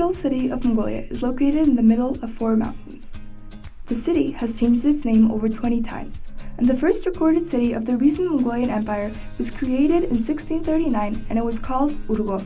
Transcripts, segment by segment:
capital city of Mongolia is located in the middle of 4 mountains. The city has changed its name over 20 times, and the first recorded city of the recent Mongolian Empire was created in 1639 and it was called Urgo.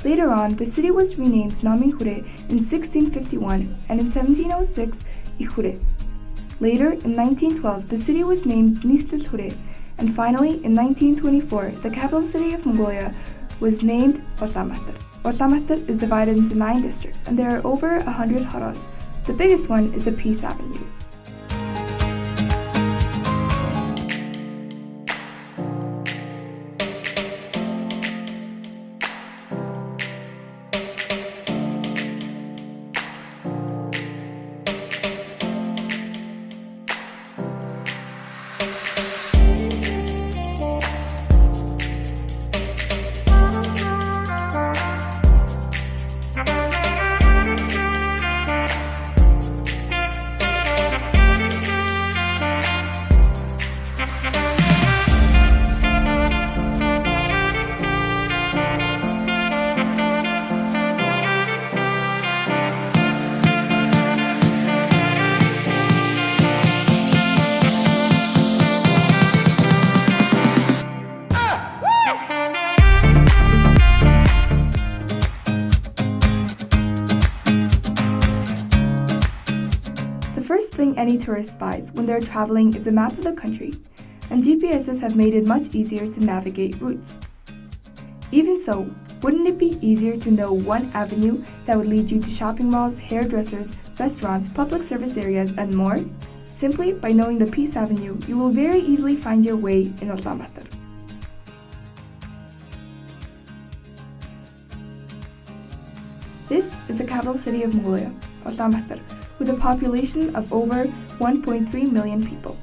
Later on, the city was renamed Namihure in 1651 and in 1706 Ikhure. Later, in 1912, the city was named Nistilhure, and finally, in 1924, the capital city of Mongolia was named Ulaanbaatar. Ulaanbaatar is divided into 9 districts, and there are over 100 haras. The biggest one is the Peace Avenue. The first thing any tourist buys when they're traveling is a map of the country, and GPSs have made it much easier to navigate routes. Even so, wouldn't it be easier to know one avenue that would lead you to shopping malls, hairdressers, restaurants, public service areas, and more? Simply by knowing the Peace Avenue, you will very easily find your way in Ulaanbaatar. This is the capital city of Mongolia, Ulaanbaatar, with a population of over 1.3 million people.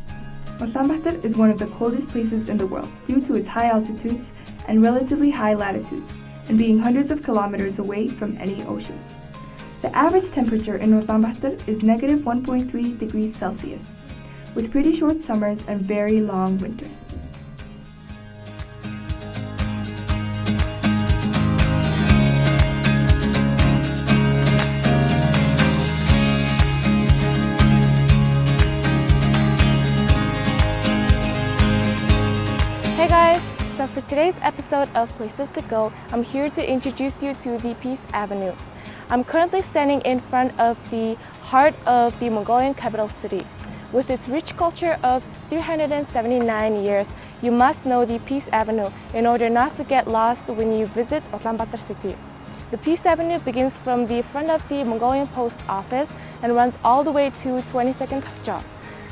Ulaanbaatar is one of the coldest places in the world due to its high altitudes and relatively high latitudes, and being hundreds of kilometers away from any oceans. The average temperature in Ulaanbaatar is negative 1.3 degrees Celsius, with pretty short summers and very long winters. Hey guys! So for today's episode of Places to Go, I'm here to introduce you to the Peace Avenue. I'm currently standing in front of the heart of the Mongolian capital city. With its rich culture of 379 years, you must know the Peace Avenue in order not to get lost when you visit Ulaanbaatar city. The Peace Avenue begins from the front of the Mongolian post office and runs all the way to 22nd Khafja.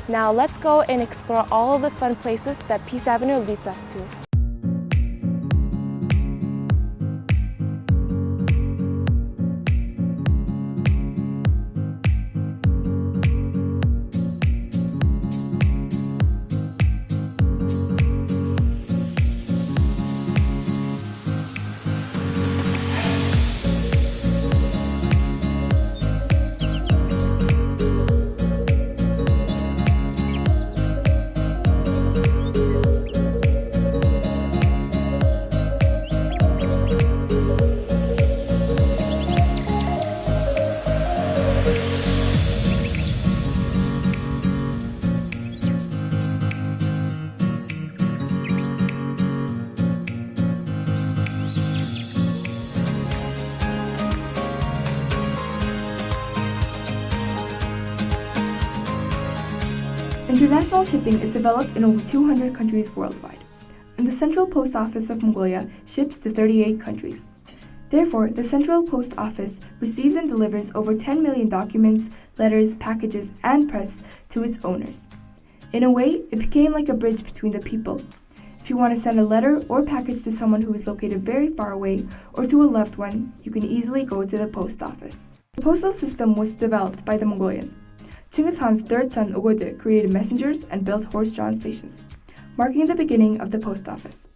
Now let's go and explore all of the fun places that Peace Avenue leads us to. International shipping is developed in over 200 countries worldwide, and the Central Post Office of Mongolia ships to 38 countries. Therefore, the Central Post Office receives and delivers over 10 million documents, letters, packages, and press to its owners. In a way, it became like a bridge between the people. If you want to send a letter or package to someone who is located very far away or to a loved one, you can easily go to the post office. The postal system was developed by the Mongolians. Chinggis Khan's third son Ugode created messengers and built horse-drawn stations, marking the beginning of the post office.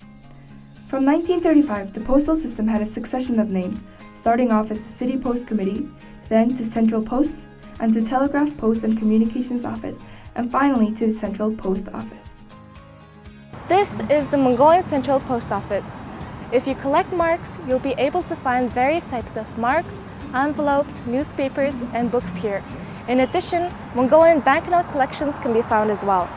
From 1935, the postal system had a succession of names, starting off as the City Post Committee, then to Central Post, and to Telegraph Post and Communications Office, and finally to the Central Post Office. This is the Mongolian Central Post Office. If you collect marks, you'll be able to find various types of marks, envelopes, newspapers, and books here. In addition, Mongolian banknote collections can be found as well.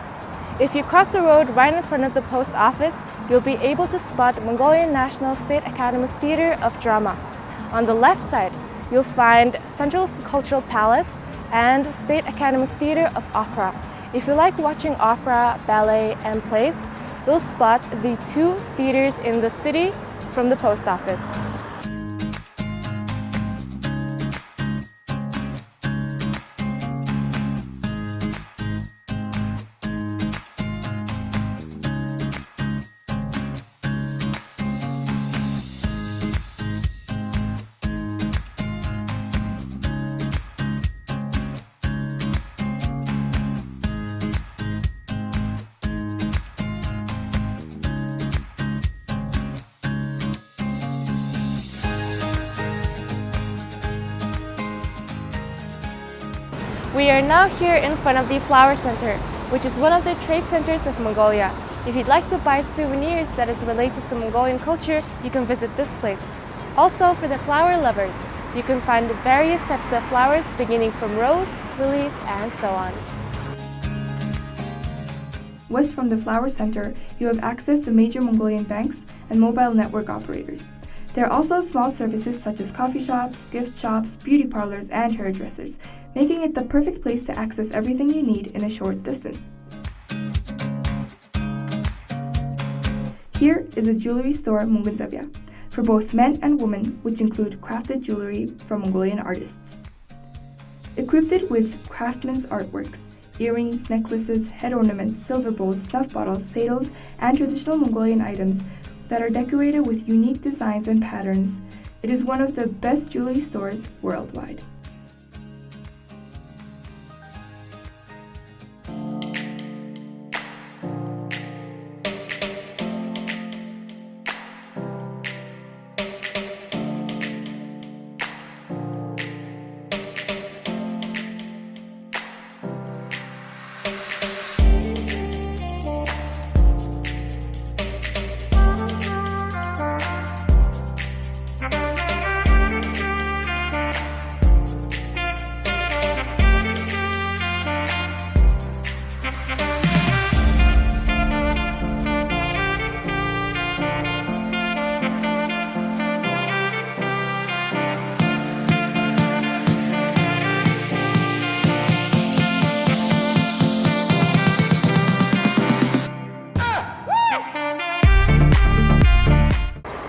If you cross the road right in front of the post office, you'll be able to spot Mongolian National State Academic Theater of Drama. On the left side, you'll find Central Cultural Palace and State Academic Theater of Opera. If you like watching opera, ballet, and plays, you'll spot the two theaters in the city from the post office. We are now here in front of the Flower Center, which is one of the trade centers of Mongolia. If you'd like to buy souvenirs that is related to Mongolian culture, you can visit this place. Also, for the flower lovers, you can find various types of flowers beginning from rose, lilies, and so on. West from the Flower Center, you have access to major Mongolian banks and mobile network operators. There are also small services such as coffee shops, gift shops, beauty parlors, and hairdressers, making it the perfect place to access everything you need in a short distance. Here is a jewelry store, Mongolian, for both men and women, which include crafted jewelry from Mongolian artists. Equipped with craftsmen's artworks, earrings, necklaces, head ornaments, silver bowls, snuff bottles, saddles, and traditional Mongolian items that are decorated with unique designs and patterns, it is one of the best jewelry stores worldwide.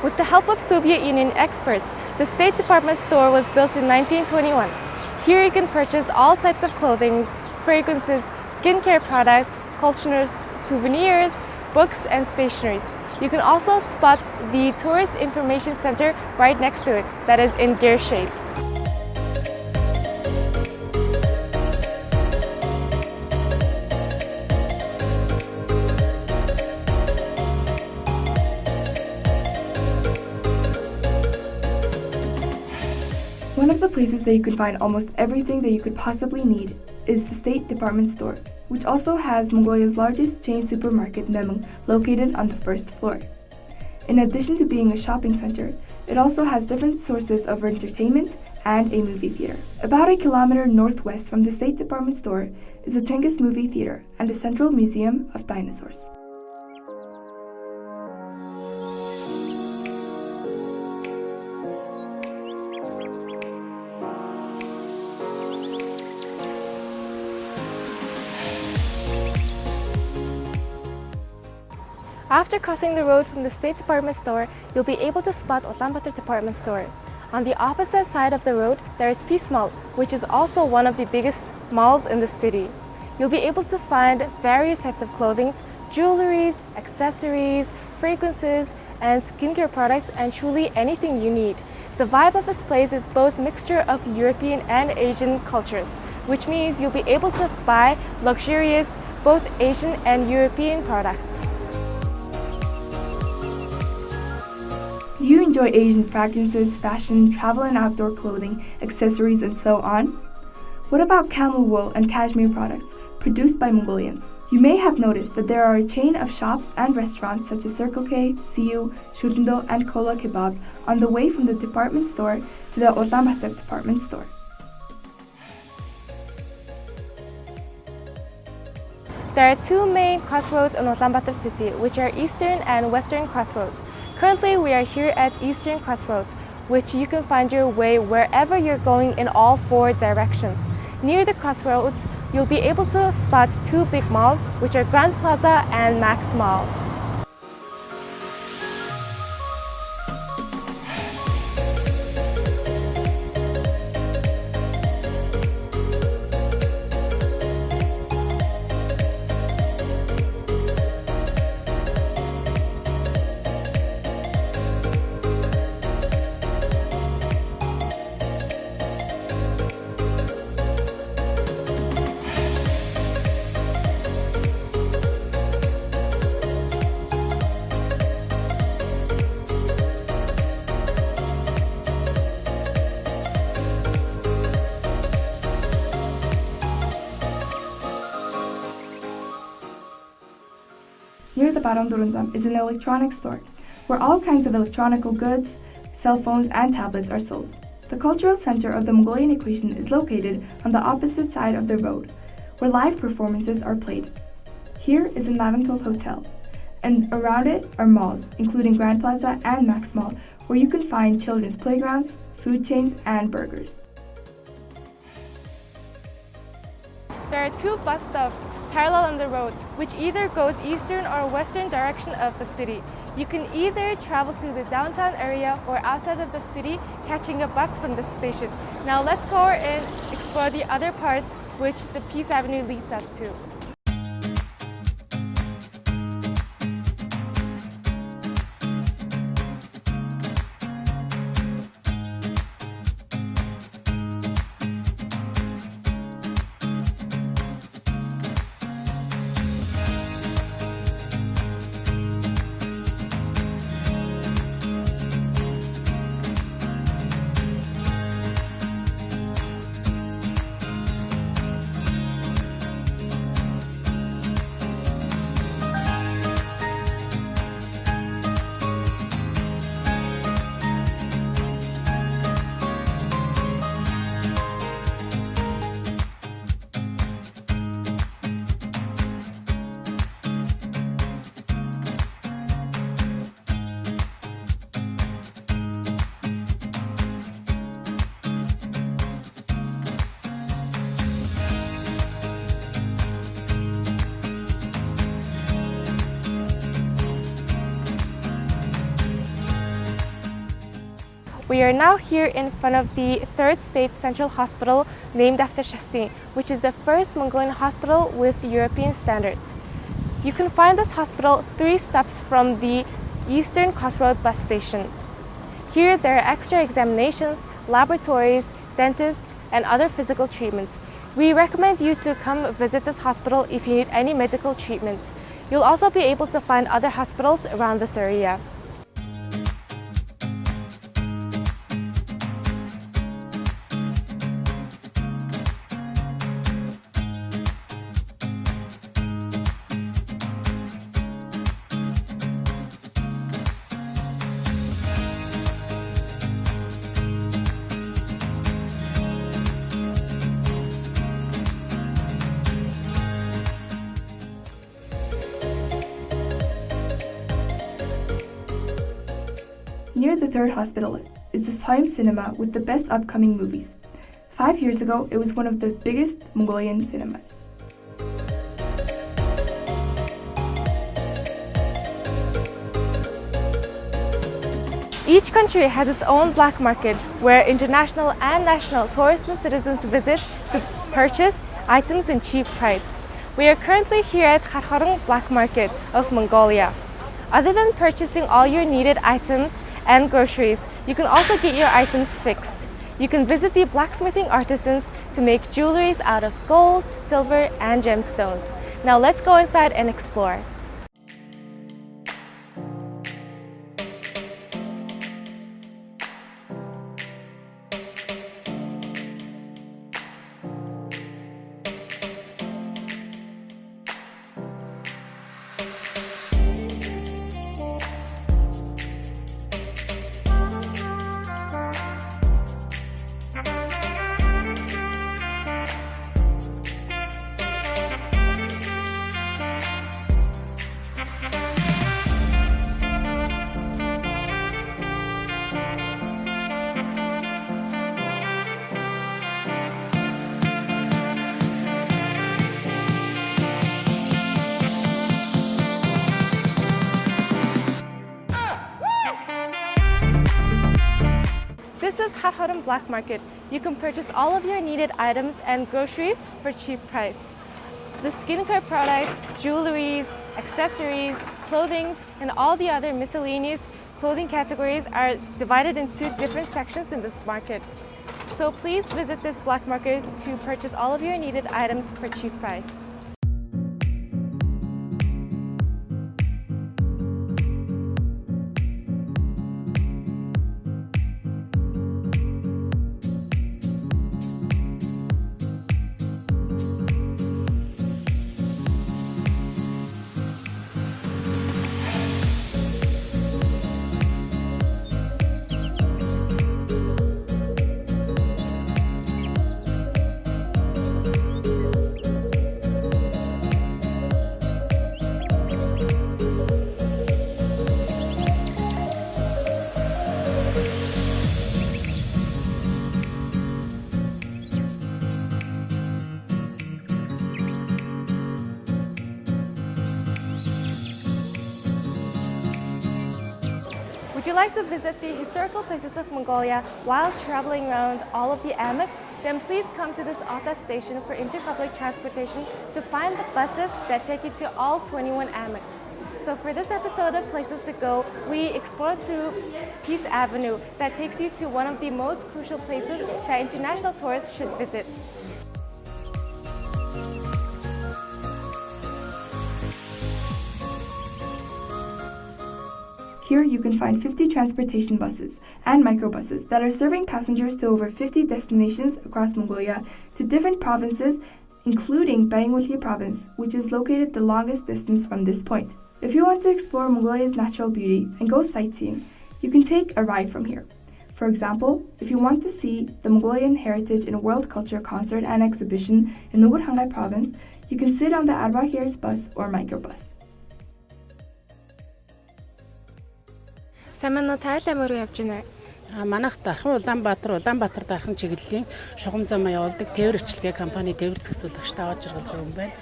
With the help of Soviet Union experts, the State Department store was built in 1921. Here you can purchase all types of clothing, fragrances, skincare products, cultural souvenirs, books, and stationeries. You can also spot the Tourist Information Center right next to it, that is in gear shape. One of the places that you can find almost everything that you could possibly need is the State Department store, which also has Mongolia's largest chain supermarket, Memung, located on the first floor. In addition to being a shopping center, it also has different sources of entertainment and a movie theater. About a kilometer northwest from the State Department store is the Tengiz Movie Theater and the Central Museum of Dinosaurs. After crossing the road from the State Department store, you'll be able to spot Ulaanbaatar Department Store. On the opposite side of the road, there is Peace Mall, which is also one of the biggest malls in the city. You'll be able to find various types of clothing, jewelries, accessories, fragrances, and skincare products, and truly anything you need. The vibe of this place is both mixture of European and Asian cultures, which means you'll be able to buy luxurious both Asian and European products. Do you enjoy Asian fragrances, fashion, travel and outdoor clothing, accessories, and so on? What about camel wool and cashmere products, produced by Mongolians. You may have noticed that there are a chain of shops and restaurants such as Circle K, Siu, Shutundo, and Kola Kebab on the way from the department store to the Ulaanbaatar department store. There are two main crossroads in Ulaanbaatar city, which are Eastern and Western Crossroads. Currently, we are here at Eastern Crossroads, which you can find your way wherever you're going in all four directions. Near the crossroads, you'll be able to spot two big malls, which are Grand Plaza and Max Mall. Near the Barandurunzam is an electronics store, where all kinds of electronical goods, cell phones, and tablets are sold. The cultural center of the Mongolian equation is located on the opposite side of the road, where live performances are played. Here is a Narantol Hotel, and around it are malls, including Grand Plaza and Max Mall, where you can find children's playgrounds, food chains, and burgers. There are two bus stops parallel on the road, which either goes eastern or western direction of the city. You can either travel to the downtown area or outside of the city, catching a bus from the station. Now let's go and explore the other parts which the Peace Avenue leads us to. We are now here in front of the Third State Central Hospital named after Shastin, which is the first Mongolian hospital with European standards. You can find this hospital 3 steps from the Eastern Crossroad bus station. Here there are extra examinations, laboratories, dentists, and other physical treatments. We recommend you to come visit this hospital if you need any medical treatments. You'll also be able to find other hospitals around this area. Near the third hospital is the Time Cinema with the best upcoming movies. 5 years ago, it was one of the biggest Mongolian cinemas. Each country has its own black market where international and national tourists and citizens visit to purchase items in cheap price. We are currently here at Kharkharung Black Market of Mongolia. Other than purchasing all your needed items and groceries, you can also get your items fixed. You can visit the blacksmithing artisans to make jewelries out of gold, silver, and gemstones. Now let's go inside and explore. hot-hodden black market, you can purchase all of your needed items and groceries for cheap price. The skincare products, jewelries, accessories, clothing, and all the other miscellaneous clothing categories are divided into different sections in this market. So please visit this black market to purchase all of your needed items for cheap price. Would you like to visit the historical places of Mongolia while traveling around all of the AMEC? Then please come to this Alta station for interpublic transportation to find the buses that take you to all 21 AMEC. So for this episode of Places to Go, we explored through Peace Avenue that takes you to one of the most crucial places that international tourists should visit. Here you can find 50 transportation buses and microbuses that are serving passengers to over 50 destinations across Mongolia to different provinces, including Baingwolye province, which is located the longest distance from this point. If you want to explore Mongolia's natural beauty and go sightseeing, you can take a ride from here. For example, if you want to see the Mongolian Heritage and World Culture concert and exhibition in the Urhangai province, you can sit on the Arbahir's bus or microbus. Сайн манай Тайл аймаг руу явж байна. Манайх дархан Улаанбаатар дархан чиглэлийн шугам замаа явуулдаг тээвэр хвчлэгээ компани тээвэр зохицуулагчтай аваад жаргалтай юм байна.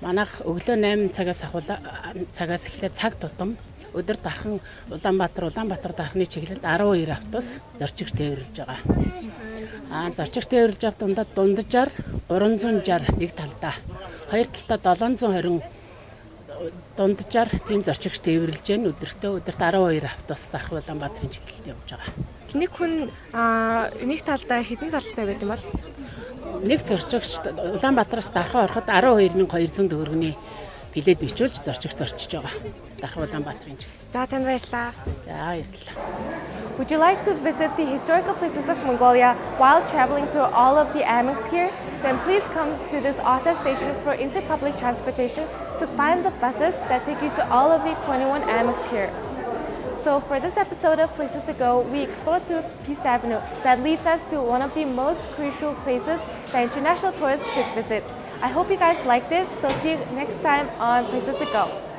Манайх өглөө 8 цагаас эхлээд цаг тутам өдөр дархан Улаанбаатар дархны чиглэлд 12 автобус зорчигч тээвэрлэж байгаа. Зорчигч тээвэрлэж авах дунджаар 360 нэг талдаа, хоёр талдаа 720 дунджаар тийм зорчигч тээвэрлэж байна. Өдөрт 12 автобус дархан Улаанбаатарын чиглэлд явж байгаа. Нэг хүн нэг талдаа хэдэн зарлалтай байт юм бол? Нэг зорчигч Улаанбаатараас дархан ороход 12,200 төгрөгийн билет бичүүлж зорчигч зорчиж байгаа. Дархан Улаанбаатарын чиглэл. За танд баярлалаа. За баярлалаа. Would you like to visit the historical places of Mongolia while traveling through all of the AMECs here? Then please come to this Alta station for interpublic transportation to find the buses that take you to all of the 21 AMECs here. So for this episode of Places to Go, we explored through Peace Avenue that leads us to one of the most crucial places that international tourists should visit. I hope you guys liked it, so see you next time on Places to Go.